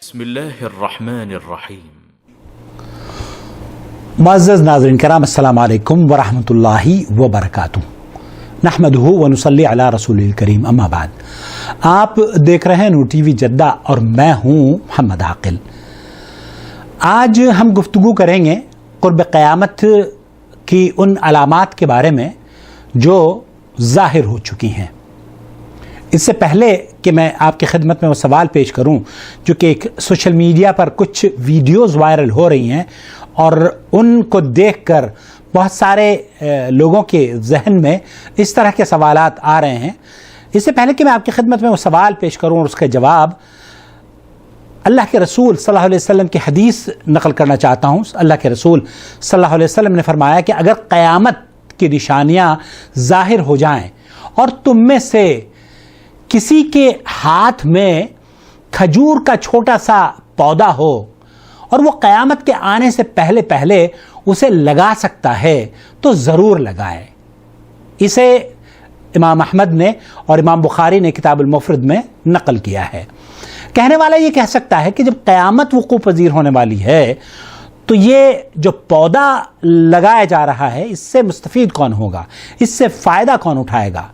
بسم اللہ الرحمن الرحیم۔ معزز ناظرین کرام، السلام علیکم ورحمۃ اللہ وبرکاتہ۔ نحمدہ ونصلی علی رسول الکریم، اما بعد۔ آپ دیکھ رہے ہیں نور ٹی وی جدہ اور میں ہوں محمد عاقل۔ آج ہم گفتگو کریں گے قرب قیامت کی ان علامات کے بارے میں جو ظاہر ہو چکی ہیں۔ اس سے پہلے کہ میں آپ کی خدمت میں وہ سوال پیش کروں، جو کہ ایک سوشل میڈیا پر کچھ ویڈیوز وائرل ہو رہی ہیں اور ان کو دیکھ کر بہت سارے لوگوں کے ذہن میں اس طرح کے سوالات آ رہے ہیں، اس سے پہلے کہ میں آپ کی خدمت میں وہ سوال پیش کروں اور اس کا جواب، اللہ کے رسول صلی اللہ علیہ وسلم کی حدیث نقل کرنا چاہتا ہوں۔ اللہ کے رسول صلی اللہ علیہ وسلم نے فرمایا کہ اگر قیامت کی نشانیاں ظاہر ہو جائیں اور تم میں سے کسی کے ہاتھ میں کھجور کا چھوٹا سا پودا ہو اور وہ قیامت کے آنے سے پہلے پہلے اسے لگا سکتا ہے تو ضرور لگائے۔ اسے امام احمد نے اور امام بخاری نے کتاب المفرد میں نقل کیا ہے۔ کہنے والا یہ کہہ سکتا ہے کہ جب قیامت وقوع پذیر ہونے والی ہے تو یہ جو پودا لگایا جا رہا ہے اس سے مستفید کون ہوگا، اس سے فائدہ کون اٹھائے گا؟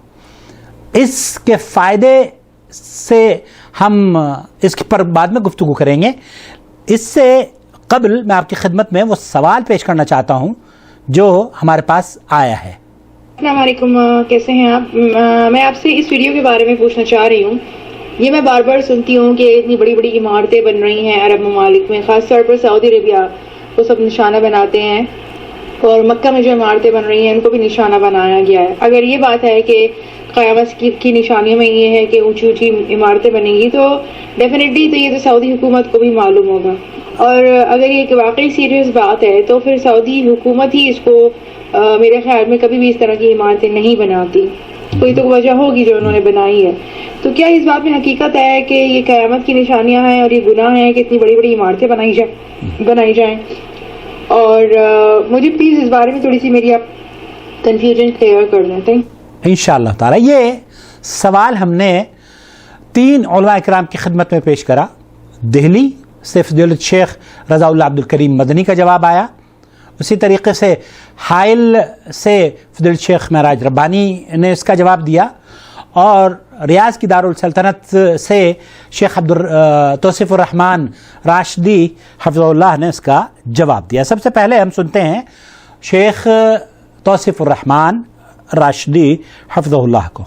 اس کے فائدے سے ہم اس پر بعد میں گفتگو کریں گے۔ اس سے قبل میں آپ کی خدمت میں وہ سوال پیش کرنا چاہتا ہوں جو ہمارے پاس آیا ہے۔ السلام علیکم، کیسے ہیں آپ؟ میں آپ سے اس ویڈیو کے بارے میں پوچھنا چاہ رہی ہوں۔ یہ میں بار بار سنتی ہوں کہ اتنی بڑی بڑی عمارتیں بن رہی ہیں عرب ممالک میں، خاص طور پر سعودی عربیہ کو سب نشانہ بناتے ہیں، اور مکہ میں جو عمارتیں بن رہی ہیں ان کو بھی نشانہ بنایا گیا ہے۔ اگر یہ بات ہے کہ قیامت کی نشانیوں میں یہ ہے کہ اونچی اونچی عمارتیں بنیں گی تو ڈیفینیٹلی تو یہ تو سعودی حکومت کو بھی معلوم ہوگا، اور اگر یہ واقعی سیریس بات ہے تو پھر سعودی حکومت ہی اس کو میرے خیال میں کبھی بھی اس طرح کی عمارتیں نہیں بناتی، کوئی تو وجہ ہوگی جو انہوں نے بنائی ہے۔ تو کیا اس بات میں حقیقت ہے کہ یہ قیامت کی نشانیاں ہیں اور یہ گناہ ہے کہ اتنی بڑی بڑی عمارتیں بنائی جائیں؟ اور مجھے پلیز اس بارے میں تھوڑی سی میری آپ کنفیوژن کلیئر کر دیں۔ Thank you. انشاءاللہ تعالی یہ سوال ہم نے 3 علماء کرام کی خدمت میں پیش کرا۔ دہلی سے فضیلت شیخ رضا اللہ عبد الکریم مدنی کا جواب آیا، اسی طریقے سے حائل سے فضیلت شیخ معراج ربانی نے اس کا جواب دیا، اور ریاض کی دارالسلطنت سے شیخ توصیف الرحمن راشدی حفظہ اللہ نے اس کا جواب دیا۔ سب سے پہلے ہم سنتے ہیں شیخ توصیف الرحمن راشدی حفظہ اللہ کو۔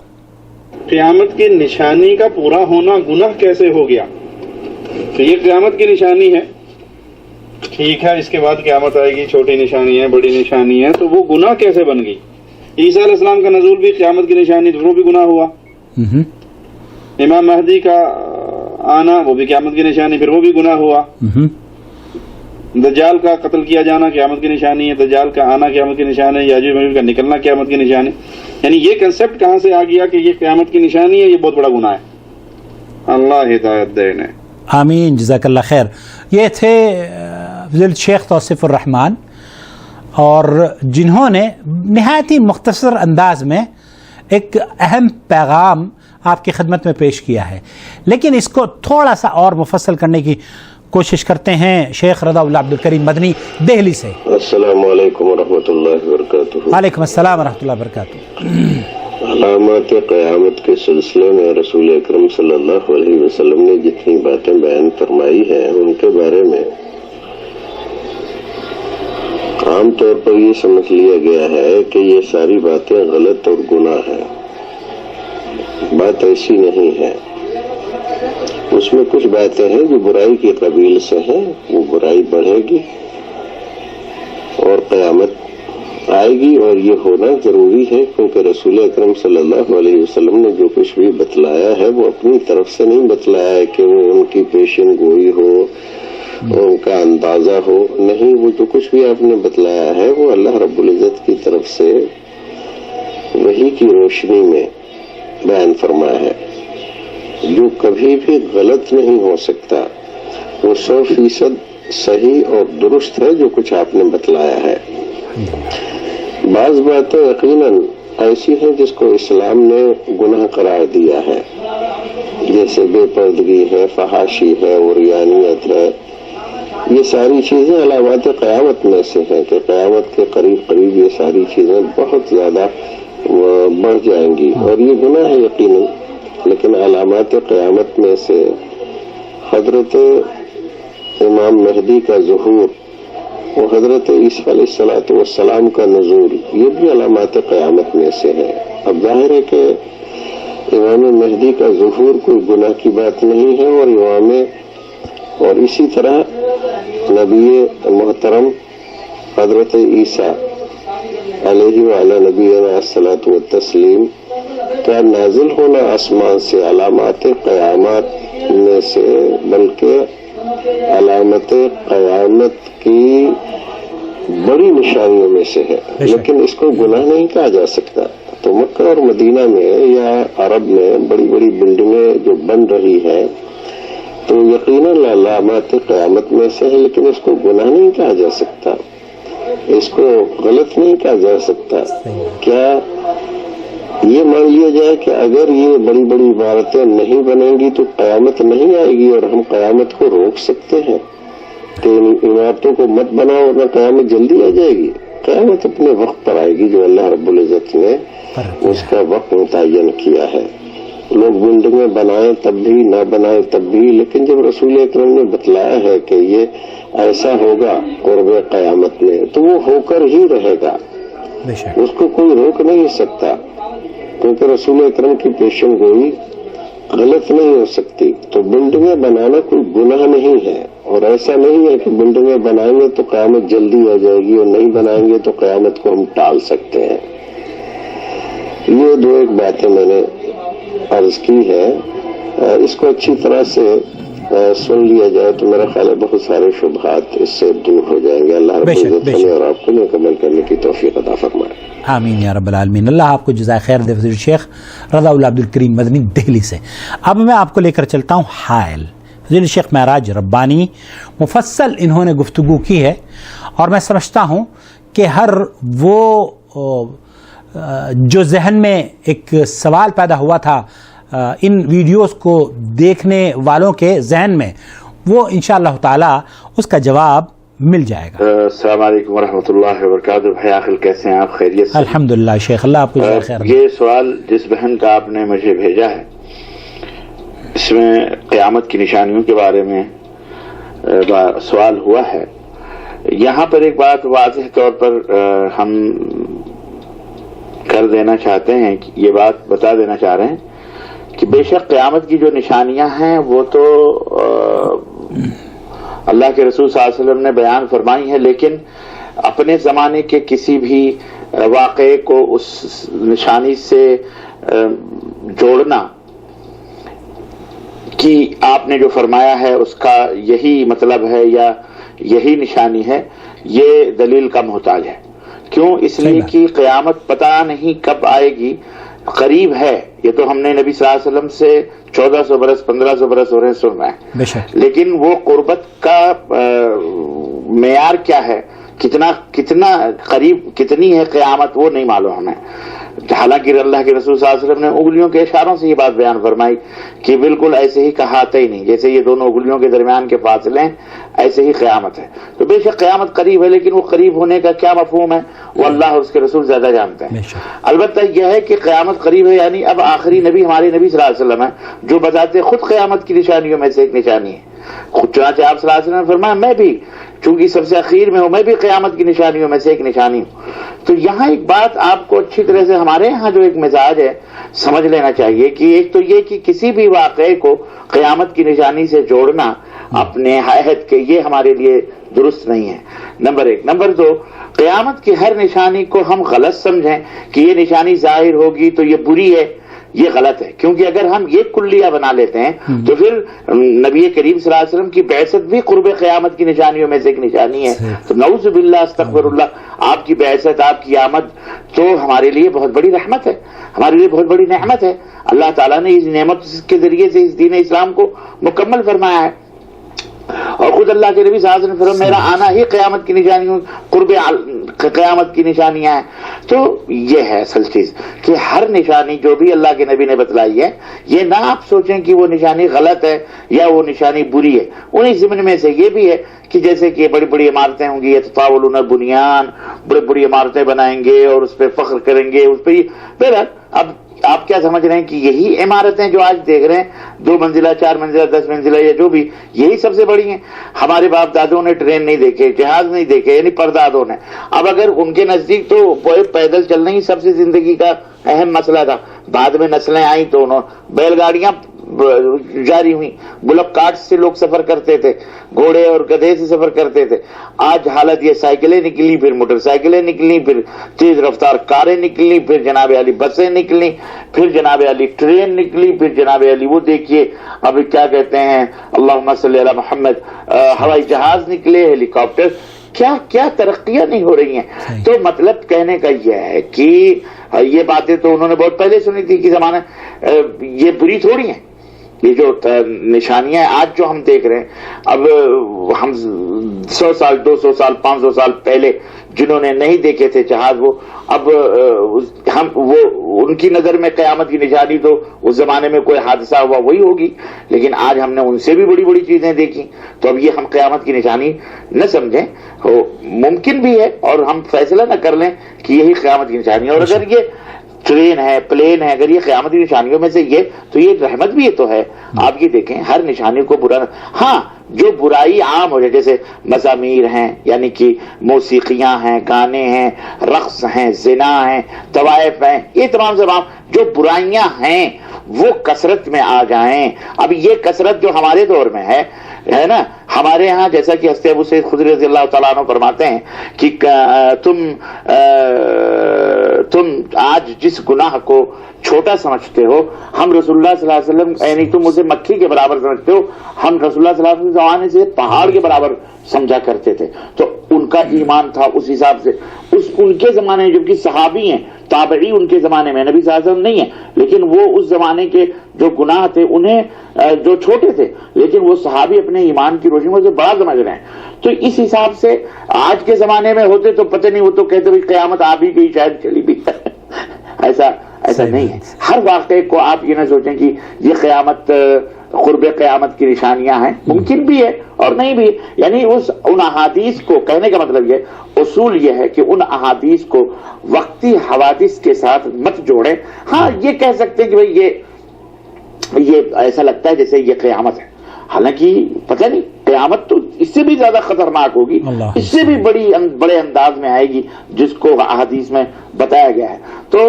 قیامت کی نشانی کا پورا ہونا گناہ کیسے ہو گیا؟ تو یہ قیامت کی نشانی ہے، ٹھیک ہے، اس کے بعد قیامت آئے گی، چھوٹی نشانی ہے، بڑی نشانی ہے، تو وہ گناہ کیسے بن گئی؟ عیسیٰ علیہ السلام کا نزول بھی قیامت کی نشانی، تو وہ بھی گناہ ہوا۔ امام مہدی کا آنا وہ بھی قیامت کی نشانی، پھر وہ بھی گناہ ہوا۔ دجال کا قتل کیا جانا قیامت کی نشانی ہے، دجال کا آنا قیامت کی نشانی ہے، یاجوج ماجوج کا نکلنا قیامت کی نشانی۔ یعنی یہ کنسپٹ کہاں سے آ گیا کہ یہ قیامت کی نشانی ہے، یہ بہت بڑا گناہ ہے۔ اللہ ہدایت دے انہیں۔ آمین، جزاک اللہ خیر۔ یہ تھے فضیلت شیخ توصیف الرحمن، اور جنہوں نے نہایت ہی مختصر انداز میں ایک اہم پیغام آپ کی خدمت میں پیش کیا ہے، لیکن اس کو تھوڑا سا اور مفصل کرنے کی کوشش کرتے ہیں شیخ رضا اللہ عبد الکریم مدنی دہلی سے۔ السلام علیکم ورحمۃ اللہ وبرکاتہ۔ وعلیکم السلام ورحمۃ اللہ وبرکاتہ۔ علامات قیامت کے سلسلے میں رسول اکرم صلی اللہ علیہ وسلم نے جتنی باتیں بیان فرمائی ہیں ان کے بارے میں عام طور پر یہ سمجھ لیا گیا ہے کہ یہ ساری باتیں غلط اور گناہ ہیں۔ بات ایسی نہیں ہے، اس میں کچھ باتیں ہیں جو برائی کی قبیل سے ہیں، وہ برائی بڑھے گی اور قیامت آئے گی، اور یہ ہونا ضروری ہے کیونکہ رسول اکرم صلی اللہ علیہ وسلم نے جو کچھ بھی بتلایا ہے وہ اپنی طرف سے نہیں بتلایا ہے کہ وہ ان کی پیشن گوئی ہو، ان کا اندازہ ہو، نہیں، وہ جو کچھ بھی آپ نے بتلایا ہے وہ اللہ رب العزت کی طرف سے وحی کی روشنی میں بیان فرمایا ہے، جو کبھی بھی غلط نہیں ہو سکتا، وہ 100% صحیح اور درست ہے جو کچھ آپ نے بتلایا ہے۔ بعض باتیں یقیناً ایسی ہیں جس کو اسلام نے گناہ قرار دیا ہے، جیسے بے پردگی ہے، فحاشی ہے، عریانیت ہے، یہ ساری چیزیں علامات قیامت میں سے ہیں کہ قیامت کے قریب قریب یہ ساری چیزیں بہت زیادہ بڑھ جائیں گی، اور یہ گناہ ہے یقیناً، لیکن علامات قیامت میں سے حضرت امام مہدی کا ظہور اور حضرت عیسیٰ علیہ الصلوۃ والسلام کا نزول، یہ بھی علامات قیامت میں سے ہے۔ اب ظاہر ہے کہ امام مہدی کا ظہور کوئی گناہ کی بات نہیں ہے، اور اسی طرح نبی محترم حضرت عیسیٰ علیہ وعلی نبینا الصلاۃ والتسلیم کا نازل ہونا آسمان سے علامات قیامت میں سے، بلکہ علامت قیامت کی بڑی نشانیوں میں سے ہے، لیکن اس کو گناہ نہیں کہا جا سکتا۔ تو مکہ اور مدینہ میں یا عرب میں بڑی بڑی بلڈنگیں جو بن رہی ہے تو یقیناً علامات قیامت میں سے ہے، لیکن اس کو گناہ نہیں کہا جا سکتا، اس کو غلط نہیں کہا جا سکتا۔ کیا یہ مان لیا جائے کہ اگر یہ بڑی بڑی عمارتیں نہیں بنیں گی تو قیامت نہیں آئے گی اور ہم قیامت کو روک سکتے ہیں کہ ان عمارتوں کو مت بناؤ ورنہ قیامت جلدی آ جائے گی؟ قیامت اپنے وقت پر آئے گی جو اللہ رب العزت نے اس کا وقت متعین کیا ہے۔ لوگ بلڈنگیں بنائیں تب بھی، نہ بنائیں تب بھی، لیکن جب رسول اکرم نے بتلایا ہے کہ یہ ایسا ہوگا قرب قیامت میں تو وہ ہو کر ہی رہے گا، اس کو کوئی روک نہیں سکتا، کیونکہ رسول اکرم کی پیشن گوئی غلط نہیں ہو سکتی۔ تو بلڈنگیں بنانا کوئی گناہ نہیں ہے، اور ایسا نہیں ہے کہ بلڈنگیں بنائیں گے تو قیامت جلدی آ جائے گی اور نہیں بنائیں گے تو قیامت کو ہم ٹال سکتے ہیں۔ یہ دو ایک باتیں میں نے عرض کی ہے، اس کو اچھی طرح سے سن لیا جائے تو میرا خیال ہے بہت سارے شبہات اس سے دور ہو جائیں گے۔ اللہ رب العزت ہمیں اور آپ کو مکمل کرنے کی توفیق عطا فرمائے۔ آمین یا رب العالمین۔ اللہ آپ کو جزائے خیر دے۔ فضیلت الشیخ رضا اللہ عبدالکریم مدنی دہلی سے۔ اب میں آپ کو لے کر چلتا ہوں حائل۔ فضیلت الشیخ معراج ربانی مفصل انہوں نے گفتگو کی ہے، اور میں سمجھتا ہوں کہ ہر وہ جو ذہن میں ایک سوال پیدا ہوا تھا ان ویڈیوز کو دیکھنے والوں کے ذہن میں، وہ انشاءاللہ تعالی اس کا جواب مل جائے گا۔ السلام علیکم ورحمۃ اللہ وبرکاتہ۔ بھائی عاقل کیسے ہیں آپ؟ خیریت سے؟ الحمدللہ شیخ، اللہ آپ کو خیر۔ یہ سوال جس بہن کا آپ نے مجھے بھیجا ہے اس میں قیامت کی نشانیوں کے بارے میں سوال ہوا ہے۔ یہاں پر ایک بات واضح طور پر ہم کر دینا چاہتے ہیں، یہ بات بتا دینا چاہ رہے ہیں کہ بے شک قیامت کی جو نشانیاں ہیں وہ تو اللہ کے رسول صلی اللہ علیہ وسلم نے بیان فرمائی ہیں، لیکن اپنے زمانے کے کسی بھی واقعے کو اس نشانی سے جوڑنا کہ آپ نے جو فرمایا ہے اس کا یہی مطلب ہے یا یہی نشانی ہے، یہ دلیل کا محتاج ہے۔ کیوں؟ اس لیے کہ قیامت پتہ نہیں کب آئے گی، قریب ہے۔ یہ تو ہم نے نبی صلی اللہ علیہ وسلم سے 1400 برس 1500 برس ہو رہے ہیں سن رہے ہیں، لیکن وہ قربت کا معیار کیا ہے، کتنا قریب کتنی ہے قیامت، وہ نہیں معلوم ہمیں۔ حالانکہ اللہ کے رسول صلی اللہ علیہ وسلم نے انگلیوں کے اشاروں سے یہ بات بیان فرمائی کہ بالکل ایسے ہی کہاتا ہی نہیں، جیسے یہ دونوں انگلیوں کے درمیان کے فاصلے ہیں ایسے ہی قیامت ہے۔ تو بے شک قیامت قریب ہے، لیکن وہ قریب ہونے کا کیا مفہوم ہے وہ اللہ اور اس کے رسول زیادہ جانتے ہیں۔ البتہ یہ ہے کہ قیامت قریب ہے، یعنی اب آخری نبی ہمارے نبی صلی اللہ علیہ وسلم ہے جو بذات خود قیامت کی نشانیوں میں سے ایک نشانی ہے۔ چنانچہ آپ صلی اللہ علیہ وسلم نے فرمایا میں بھی چونکہ سب سے اخیر میں ہوں، میں بھی قیامت کی نشانیوں میں سے ایک نشانی ہوں۔ تو یہاں ایک بات آپ کو اچھی طرح سے ہمارے یہاں جو ایک مزاج ہے سمجھ لینا چاہیے کہ ایک تو یہ کہ کسی بھی واقعے کو قیامت کی نشانی سے جوڑنا اپنے حیثیت کے یہ ہمارے لیے درست نہیں ہے، نمبر ایک۔ نمبر دو، قیامت کی ہر نشانی کو ہم غلط سمجھیں کہ یہ نشانی ظاہر ہوگی تو یہ بری ہے، یہ غلط ہے، کیونکہ اگر ہم یہ کلیہ بنا لیتے ہیں تو پھر نبی کریم صلی اللہ علیہ وسلم کی بعثت بھی قرب قیامت کی نشانیوں میں سے ایک نشانی ہے۔ تو نعوذ باللہ استغفر اللہ، آپ کی بعثت، آپ کی آمد تو ہمارے لیے بہت بڑی رحمت ہے، ہمارے لیے بہت بڑی نعمت ہے۔ اللہ تعالیٰ نے اس نعمت کے ذریعے سے اس دین اسلام کو مکمل فرمایا ہے، اور خود اللہ کے نبی صلی اللہ علیہ وسلم میرا آنا ہی قیامت کی نشانیوں قیامت کی نشانیاں ہیں. تو یہ ہے اصل چیز کہ ہر نشانی جو بھی اللہ کے نبی نے بتلائی ہے، یہ نہ آپ سوچیں کہ وہ نشانی غلط ہے یا وہ نشانی بری ہے. انہیں ضمن میں سے یہ بھی ہے کہ جیسے کہ بڑی بڑی عمارتیں ہوں گی، یتطاولون البنیان، بڑی بڑی عمارتیں بنائیں گے اور اس پہ فخر کریں گے، اس پہ پھر اب آپ کیا سمجھ رہے ہیں کہ یہی عمارتیں جو آج دیکھ رہے ہیں 2 منزلہ 4 منزلہ 10 منزلہ یا جو بھی، یہی سب سے بڑی ہیں؟ ہمارے باپ دادوں نے ٹرین نہیں دیکھے، جہاز نہیں دیکھے، یعنی پردادوں نے. اب اگر ان کے نزدیک تو پیدل چلنا ہی سب سے زندگی کا اہم مسئلہ تھا. بعد میں نسلیں آئیں تو بیل گاڑیاں جاری ہوئی، بلک کارٹ سے لوگ سفر کرتے تھے، گھوڑے اور گدھے سے سفر کرتے تھے. آج حالت یہ سائیکلیں نکلی، پھر موٹر سائیکلیں نکلی، پھر تیز رفتار کاریں نکلی، پھر جناب علی بسیں نکلی، پھر جناب علی ٹرین نکلی، پھر جناب علی وہ دیکھیے ابھی کیا کہتے ہیں اللہم صلی علی محمد، ہوائی جہاز نکلے، ہیلی کاپٹر، کیا کیا ترقیاں نہیں ہو رہی ہیں. تو مطلب کہنے کا یہ ہے کہ یہ باتیں تو انہوں نے بہت پہلے سنی تھی کہ زمانہ یہ بری تھوڑی ہیں. یہ جو نشانیاں آج جو ہم دیکھ رہے ہیں، اب ہم 100 سال 200 سال 500 سال پہلے جنہوں نے نہیں دیکھے تھے جہاز، وہ اب ہم وہ ان کی نظر میں قیامت کی نشانی تو اس زمانے میں کوئی حادثہ ہوا وہی ہوگی، لیکن آج ہم نے ان سے بھی بڑی بڑی چیزیں دیکھی. تو اب یہ ہم قیامت کی نشانی نہ سمجھیں، ممکن بھی ہے اور ہم فیصلہ نہ کر لیں کہ یہی قیامت کی نشانی ہے. اور اگر یہ ٹرین ہے، پلین ہے، اگر یہ قیامت کی نشانیوں میں سے یہ تو یہ رحمت بھی تو ہے. آپ یہ دیکھیں ہر نشانی کو برا، ہاں جو برائی عام ہو جائے، جیسے مزامیر ہیں یعنی کہ موسیقیاں ہیں، گانے ہیں، رقص ہیں، زنا ہیں، طوائف ہیں، یہ تمام جو برائیاں ہیں وہ کثرت میں آ جائیں. اب یہ کثرت جو ہمارے دور میں ہے نا، ہمارے ہاں جیسا کہ حضرت ابو سعید خدری رضی اللہ تعالیٰ عنہ فرماتے ہیں کہ تم آج جس گناہ کو چھوٹا سمجھتے ہو، ہم رسول اللہ صلی اللہ علیہ وسلم یعنی تم اسے مکھی کے برابر سمجھتے ہو، ہم رسول اللہ صلی اللہ علیہ وسلم زمانے سے پہاڑ کے برابر سمجھا کرتے تھے. تو ان کا ایمان تھا اس حساب سے. ان کے زمانے میں جبکہ صحابی ہیں، تابعی ان کے زمانے میں، نبی صلی اللہ علیہ وسلم نہیں ہے، لیکن وہ اس زمانے کے جو گناہ تھے انہیں جو چھوٹے تھے، لیکن وہ صحابی اپنے ایمان کی روشنی میں اسے بڑا سمجھ رہے ہیں. تو اس حساب سے آج کے زمانے میں ہوتے تو پتہ نہیں، وہ تو کہتے بھائی قیامت آ بھی گئی، شاید چلی بھی. ایسا نہیں ہے. ہر واقعے کو آپ یہ نہ سوچیں کہ یہ قیامت قرب قیامت کی نشانیاں ہیں. ممکن بھی ہے اور نہیں بھی. یعنی ان احادیث کو کہنے کا مطلب یہ اصول یہ ہے کہ ان احادیث کو وقتی حوادث کے ساتھ مت جوڑیں. ہاں یہ کہہ سکتے ہیں کہ بھئی یہ ایسا لگتا ہے جیسے یہ قیامت ہے، حالانکہ پتہ نہیں قیامت تو اس سے بھی زیادہ خطرناک ہوگی، اس سے بھی بڑے انداز میں آئے گی جس کو احادیث میں بتایا گیا ہے. تو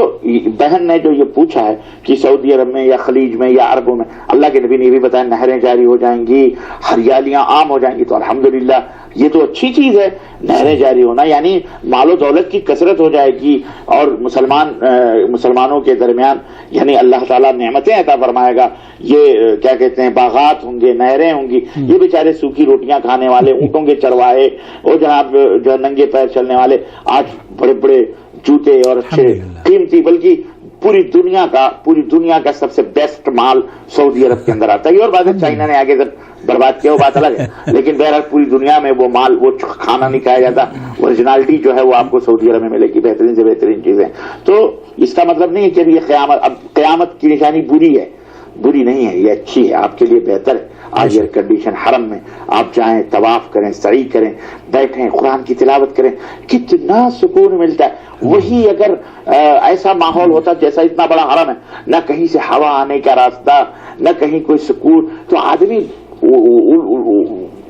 بہن نے جو یہ پوچھا ہے کہ سعودی عرب میں یا خلیج میں یا عربوں میں، اللہ کے نبی نے بھی بتایا نہریں جاری ہو جائیں گی، ہریالیاں عام ہو جائیں گی. تو الحمدللہ یہ تو اچھی چیز ہے، نہریں جاری ہونا یعنی مال و دولت کی کثرت ہو جائے گی اور مسلمانوں کے درمیان یعنی اللہ تعالیٰ نعمتیں عطا فرمائے گا. یہ کیا کہتے ہیں باغات ہوں گے، نہریں ہوں گی. یہ بیچارے سوکھی روٹیاں کھانے والے، اونٹوں کے چرواہے اور جناب جو ننگے پیر چلنے والے، آج بڑے بڑے جوتے اور اچھے قیمتی، بلکہ پوری دنیا کا سب سے بیسٹ مال سعودی عرب کے اندر آتا ہے. اور بات ہے چائنا نے آگے برباد کیا وہ بات الگ ہے، لیکن بہرحال پوری دنیا میں وہ مال، وہ کھانا نہیں کھایا جاتا. اوریجنالٹی جو ہے وہ آپ کو سعودی عرب میں ملے گی، بہترین سے بہترین چیزیں. تو اس کا مطلب نہیں ہے کہ یہ قیامت کی نشانی بری نہیں ہے، یہ اچھی ہے، آپ کے لیے بہتر ہے. آج ایئر کنڈیشن حرم میں آپ جائیں، طواف کریں، سعی کریں، بیٹھیں، قرآن کی تلاوت کریں، کتنا سکون ملتا ہے. وہی اگر ایسا ماحول ہوتا جیسا اتنا بڑا حرم ہے، نہ کہیں سے ہوا آنے کا راستہ، نہ کہیں کوئی سکون، تو آدمی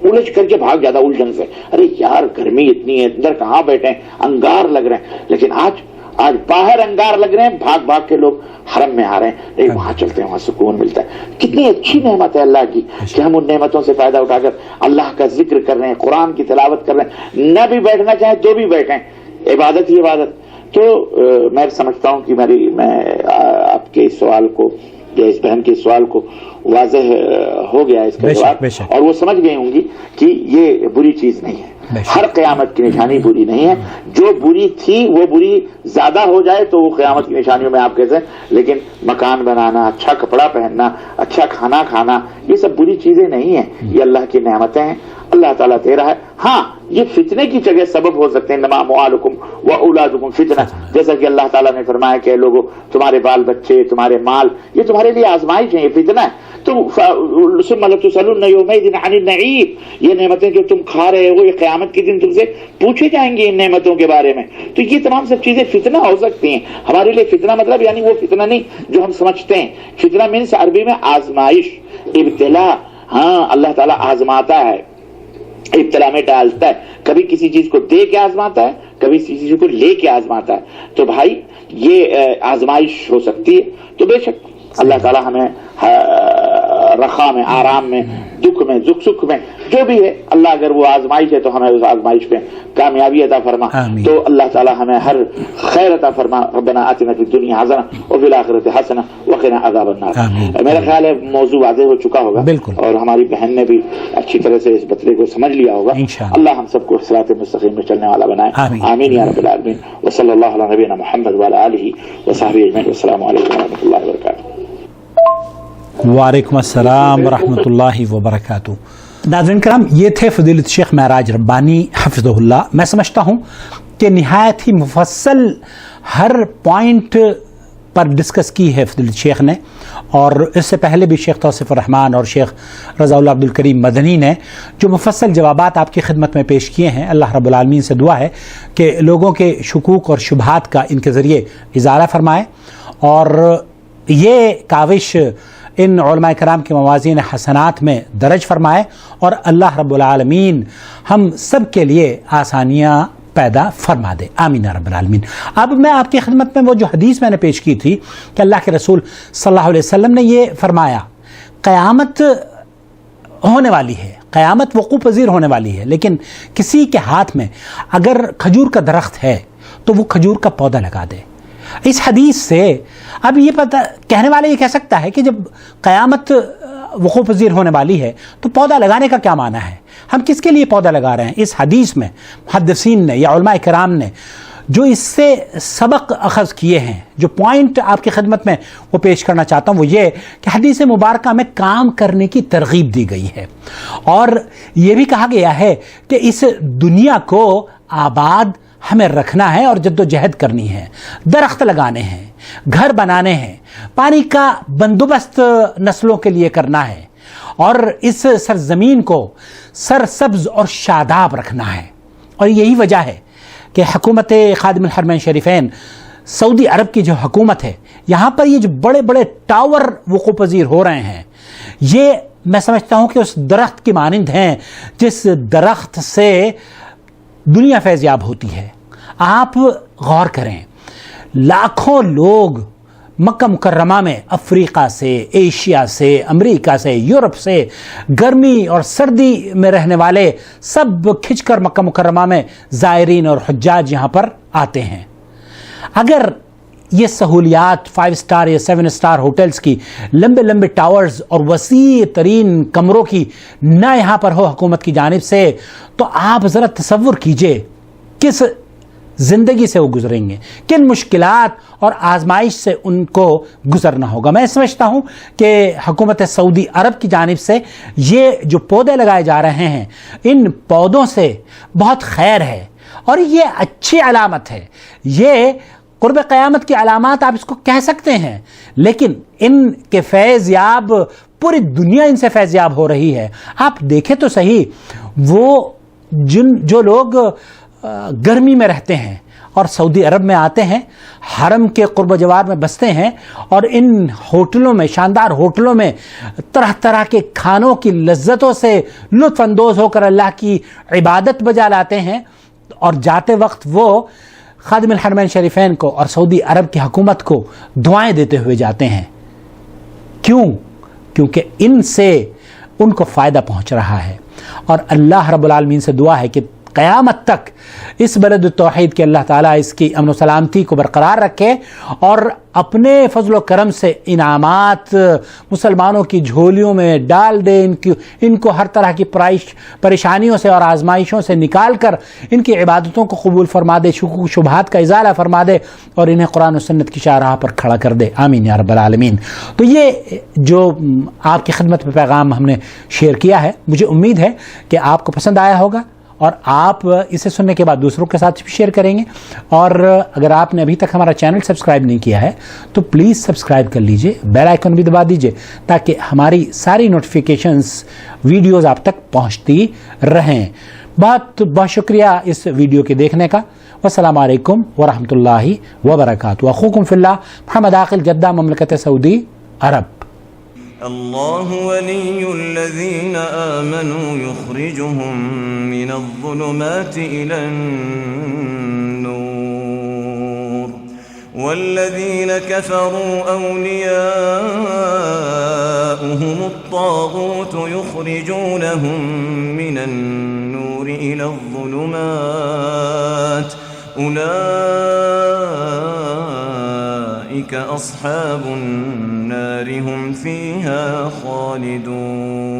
الجھ کر کے بھاگ جاتا الجھن سے. ارے یار گرمی اتنی ہے، اندر کہاں بیٹھے، انگار لگ رہے ہیں. لیکن آج باہر انگار لگ رہے ہیں، بھاگ کے لوگ حرم میں آ رہے ہیں. نہیں وہاں چلتے ہیں، وہاں سکون ملتا ہے. کتنی اچھی نعمت ہے اللہ کی کہ ہم ان نعمتوں سے فائدہ اٹھا کر اللہ کا ذکر کر رہے ہیں، قرآن کی تلاوت کر رہے ہیں. نہ بھی بیٹھنا چاہیں تو بھی بیٹھیں، عبادت ہی عبادت. تو میں سمجھتا ہوں کہ میں آپ کے اس سوال کو یا اس بہن کے سوال کو واضح ہو گیا اس کا جواب، اور وہ سمجھ گئی ہوں گی کہ یہ بری چیز نہیں ہے. ہر قیامت کی نشانی بری نہیں ہے. جو بری تھی وہ بری زیادہ ہو جائے تو وہ قیامت کی نشانیوں میں آپ کہتے ہیں. لیکن مکان بنانا، اچھا کپڑا پہننا، اچھا کھانا کھانا، یہ سب بری چیزیں نہیں ہیں. یہ اللہ کی نعمتیں ہیں. اللہ اللہ تعالیٰ دے رہا ہے. ہاں یہ فتنے کی جگہ سبب ہو سکتے ہیں. انما اموالکم و اولادکم فتنہ, جیسا کہ اللہ تعالیٰ نے فرمایا کہ لوگوں تمہارے بال بچے تمہارے مال یہ تمہارے لیے آزمائش ہے, یہ فتنہ ہے. تو ثم لتسألن یومئذ عن النعیم, یہ نعمتیں جو تم کھا رہے ہو یہ قیامت کے دن تم سے پوچھے جائیں گے ان نعمتوں کے بارے میں. تو یہ تمام سب چیزیں فتنہ ہو سکتی ہیں ہمارے لیے. فتنہ مطلب یعنی وہ فتنہ نہیں جو ہم سمجھتے ہیں. فتنہ مینس عربی میں آزمائش, ابتلا. ہاں اللہ تعالیٰ آزماتا ہے, ابتلا میں ڈالتا ہے. کبھی کسی چیز کو دے کے آزماتا ہے, کبھی کسی چیز کو لے کے آزماتا ہے. تو بھائی یہ آزمائش ہو سکتی ہے. تو بے شک اللہ تعالیٰ ہمیں رخا میں, آرام میں, دکھ میں, سکھ میں جو بھی ہے, اللہ اگر وہ آزمائش ہے تو ہمیں اس آزمائش پہ کامیابی عطا فرما. تو اللہ تعالیٰ ہمیں ہر خیر عطا فرما. ربنا آتنا فی الدنیا حسنہ وفی الآخرۃ حسنہ وقنا عذاب النار. میرا خیال ہے موضوع واضح ہو چکا ہوگا اور ہماری بہن نے بھی اچھی طرح سے اس مسئلے کو سمجھ لیا ہوگا. اللہ ہم سب کو صراط مستقیم میں چلنے والا بنائے. آمین یا رب العالمین. وصلی اللہ علی نبینا محمد وعلی آلہ وصحبہ اجمعین. السلام علیکم ورحمۃ اللہ وبرکاتہ. وعلیکم السلام ورحمۃ اللہ وبرکاتہ. ناظرین کرام, یہ تھے فضیلت شیخ معراج ربانی حفظہ اللہ. میں سمجھتا ہوں کہ نہایت ہی مفصل ہر پوائنٹ پر ڈسکس کی ہے فضیلت شیخ نے, اور اس سے پہلے بھی شیخ توصیف الرحمان اور شیخ رضا اللہ عبد الکریم مدنی نے جو مفصل جوابات آپ کی خدمت میں پیش کیے ہیں. اللہ رب العالمین سے دعا ہے کہ لوگوں کے شکوک اور شبہات کا ان کے ذریعے ازالہ فرمائے, اور یہ کاوش ان علماء کرام کے موازین حسنات میں درج فرمائے, اور اللہ رب العالمین ہم سب کے لیے آسانیاں پیدا فرما دے. آمین رب العالمین. اب میں آپ کی خدمت میں وہ جو حدیث میں نے پیش کی تھی کہ اللہ کے رسول صلی اللہ علیہ وسلم نے یہ فرمایا, قیامت ہونے والی ہے, قیامت وقوع پذیر ہونے والی ہے, لیکن کسی کے ہاتھ میں اگر کھجور کا درخت ہے تو وہ کھجور کا پودا لگا دے. اس حدیث سے اب یہ پتہ کہنے والے یہ کہہ سکتا ہے کہ جب قیامت وقوع پذیر ہونے والی ہے تو پودا لگانے کا کیا معنی ہے, ہم کس کے لیے پودا لگا رہے ہیں. اس حدیث میں محدثین نے یا علماء کرام نے جو اس سے سبق اخذ کیے ہیں, جو پوائنٹ آپ کی خدمت میں وہ پیش کرنا چاہتا ہوں وہ یہ کہ حدیث مبارکہ میں کام کرنے کی ترغیب دی گئی ہے, اور یہ بھی کہا گیا ہے کہ اس دنیا کو آباد ہمیں رکھنا ہے اور جد و جہد کرنی ہے, درخت لگانے ہیں, گھر بنانے ہیں, پانی کا بندوبست نسلوں کے لیے کرنا ہے, اور اس سرزمین کو سرسبز اور شاداب رکھنا ہے. اور یہی وجہ ہے کہ حکومت خادم الحرمین شریفین سعودی عرب کی جو حکومت ہے, یہاں پر یہ جو بڑے بڑے ٹاور وقوع پذیر ہو رہے ہیں, یہ میں سمجھتا ہوں کہ اس درخت کی مانند ہیں جس درخت سے دنیا فیضیاب ہوتی ہے. آپ غور کریں, لاکھوں لوگ مکہ مکرمہ میں افریقہ سے, ایشیا سے, امریکہ سے, یورپ سے, گرمی اور سردی میں رہنے والے سب کھنچ کر مکہ مکرمہ میں زائرین اور حجاج یہاں پر آتے ہیں. اگر یہ سہولیات 5 اسٹار یا 7 اسٹار ہوٹلز کی لمبے لمبے ٹاورز اور وسیع ترین کمروں کی نہ یہاں پر ہو حکومت کی جانب سے, تو آپ ذرا تصور کیجئے کس زندگی سے وہ گزریں گے, کن مشکلات اور آزمائش سے ان کو گزرنا ہوگا. میں سمجھتا ہوں کہ حکومت سعودی عرب کی جانب سے یہ جو پودے لگائے جا رہے ہیں, ان پودوں سے بہت خیر ہے اور یہ اچھی علامت ہے. یہ قرب قیامت کی علامات آپ اس کو کہہ سکتے ہیں, لیکن ان کے فیض یاب پوری دنیا ان سے فیض یاب ہو رہی ہے. آپ دیکھیں تو صحیح, وہ جو لوگ گرمی میں رہتے ہیں اور سعودی عرب میں آتے ہیں, حرم کے قرب و جوار میں بستے ہیں, اور ان ہوٹلوں میں, شاندار ہوٹلوں میں طرح طرح کے کھانوں کی لذتوں سے لطف اندوز ہو کر اللہ کی عبادت بجا لاتے ہیں, اور جاتے وقت وہ خادم الحرمین شریفین کو اور سعودی عرب کی حکومت کو دعائیں دیتے ہوئے جاتے ہیں. کیوں؟ کیونکہ ان سے ان کو فائدہ پہنچ رہا ہے. اور اللہ رب العالمین سے دعا ہے کہ قیامت تک اس بلد التوحید کے اللہ تعالیٰ اس کی امن و سلامتی کو برقرار رکھے اور اپنے فضل و کرم سے انعامات مسلمانوں کی جھولیوں میں ڈال دے، ان کو ہر طرح کی پریشانیوں سے اور آزمائشوں سے نکال کر ان کی عبادتوں کو قبول فرما دے، شکوک و شبہات کا ازالہ فرما دے اور انہیں قرآن و سنت کی شاہراہ پر کھڑا کر دے، آمین یا رب العالمین۔ تو یہ جو آپ کی خدمت میں پیغام ہم نے شیئر کیا ہے، مجھے امید ہے کہ آپ کو پسند آیا ہوگا اور آپ اسے سننے کے بعد دوسروں کے ساتھ بھی شیئر کریں گے۔ اور اگر آپ نے ابھی تک ہمارا چینل سبسکرائب نہیں کیا ہے تو پلیز سبسکرائب کر لیجئے، بیل آئیکن بھی دبا دیجئے تاکہ ہماری ساری نوٹیفیکیشنز ویڈیوز آپ تک پہنچتی رہیں۔ بہت بہت شکریہ اس ویڈیو کے دیکھنے کا۔ والسلام علیکم ورحمۃ اللہ وبرکاتہ۔ اخوکم فی اللہ محمد عاقل، جدہ، مملکت سعودی عرب۔ الله ولي الذين آمنوا يخرجهم من الظلمات إلى النور والذين كفروا أولياؤهم الطاغوت يخرجونهم من النور إلى الظلمات أولئك أصحاب النار هم فيها خالدون